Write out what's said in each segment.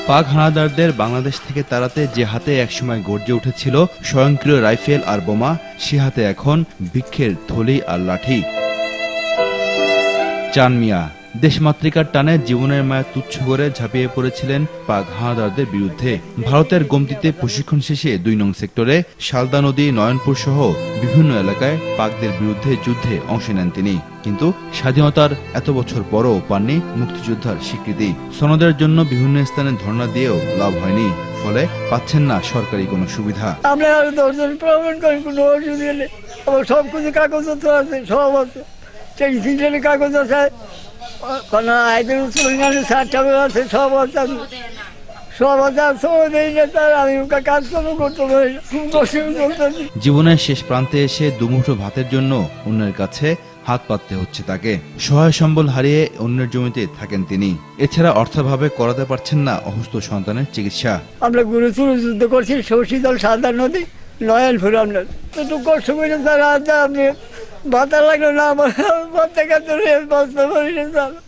পাক হানাদারদের বাংলাদেশ থেকে তাড়াতে যে হাতে একসময় গর্জে উঠেছিল স্বয়ংক্রিয় রাইফেল আর বোমা, সে হাতে এখন বৃক্ষের থলি আর লাঠি। চান মিয়া দেশমাতৃকার টানে জীবনের মায়া তুচ্ছ করে ঝাঁপিয়ে পড়েছিলেন পাক হানাদারদের বিরুদ্ধে। ভারতের গোমতীতে প্রশিক্ষণ শেষে ২ নং সেক্টরে শালদা নদী, নয়নপুর সহ বিভিন্ন এলাকায় পাকদের বিরুদ্ধে যুদ্ধে অংশ নেন তিনি। কিন্তু স্বাধীনতার এত বছর পরও পাননি মুক্তিযোদ্ধার স্বীকৃতি। সনদের জন্য বিভিন্ন স্থানে ধর্ণা দিয়েও লাভ হয়নি, ফলে পাচ্ছেন না সরকারি কোনো সুবিধা। আমরা দর্শন প্রমাণ করি, কোনো অসুবিধা নেই। আমার সব কিছু কাগজপত্র আছে, সব আছে, টেলিভিশনের কাগজ আছে, কোনো আইডের সার্টিফিকেট আছে, সব আছে, সব আছে। আমি কাজ করতে পারি, খুব কষ্ট চলতেছি। জীবনের শেষ প্রান্তে এসে দুমুঠো ভাতের জন্য অন্যের কাছে হাত পাততে হচ্ছে তাকে। সহায় সম্বল হারিয়ে অন্যের জমিতে থাকেন তিনি। এছাড়া অর্থাভাবে করাতে পারছেন না অসুস্থ সন্তানের চিকিৎসা। আমরা গুরুত্ব যুদ্ধ করছি, শশীদল, শালদা নদী, নয়নপুর। আমরা একটু কষ্ট করে স্যার, আপনি ভাতা লাগলো না, আমার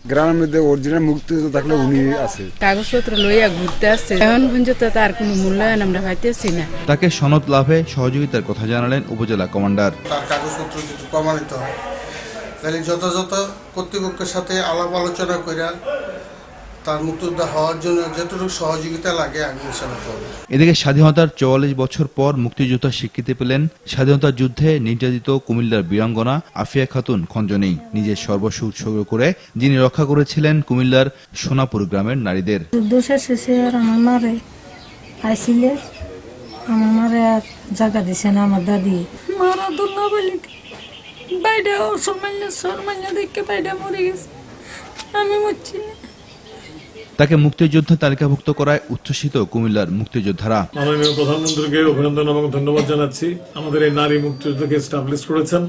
গ্রামের মধ্যে অরিজিনাল মুক্তিযোদ্ধা থাকলে উনি আছে। কাগজপত্র লইয়া ঘুরতে আসছে, এখন পর্যন্ত তার কোনো মূল্যায়ন আমরা পাইতেছি না। তাকে সনদ লাভে সহযোগিতার কথা জানালেন উপজেলা কমান্ডার। তার কাগজপত্র যদি প্রমাণিত হয় তাহলে যথাযথ কর্তৃপক্ষের সাথে আলাপ আলোচনা করে তার মুক্তিযোদ্ধা হওয়ার জন্য যতটুকু সহযোগিতা লাগে আমি ইনশাআল্লাহ করব। এদিকে স্বাধীনতার ৪৪ বছর পর মুক্তিযোদ্ধা স্বীকৃতি পেলেন স্বাধীনতা যুদ্ধে নির্যাতিত কুমিল্লার বীরাঙ্গনা আফিয়া খাতুন খঞ্জনী। নিজের সর্বস্ব উৎসর্গ করে যিনি রক্ষা করেছিলেন কুমিল্লার সোনাপুর গ্রামের নারীদের। যুদ্ধ শেষে আমার মারে আইছিলে, আমার মারে আর জায়গা দিছে না আমার দাদি। মারা দুর্না বলি বাইরে সরমান্য দেখে বাইরে মরে গেছে, আমি মরছি না। তাকে মুক্তিযোদ্ধা তালিকাভুক্ত করায় উচ্ছ্বসিত কুমিল্লার মুক্তিযোদ্ধারা। মাননীয় প্রধানমন্ত্রীকে অভিনন্দন এবং ধন্যবাদ জানাচ্ছি। আমাদের এই নারী মুক্তিযোদ্ধাকে এস্টাবলিশ করেছেন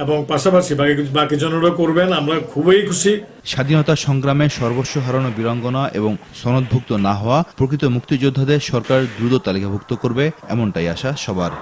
এবং পাশাপাশি বাকি জনেরও করবেন, আমরা খুবই খুশি। স্বাধীনতা সংগ্রামে সর্বস্ব হারানো বীরাঙ্গনা এবং সনদভুক্ত না হওয়া প্রকৃত মুক্তিযোদ্ধাদের সরকার দ্রুত তালিকাভুক্ত করবে, এমনটাই আশা সবার।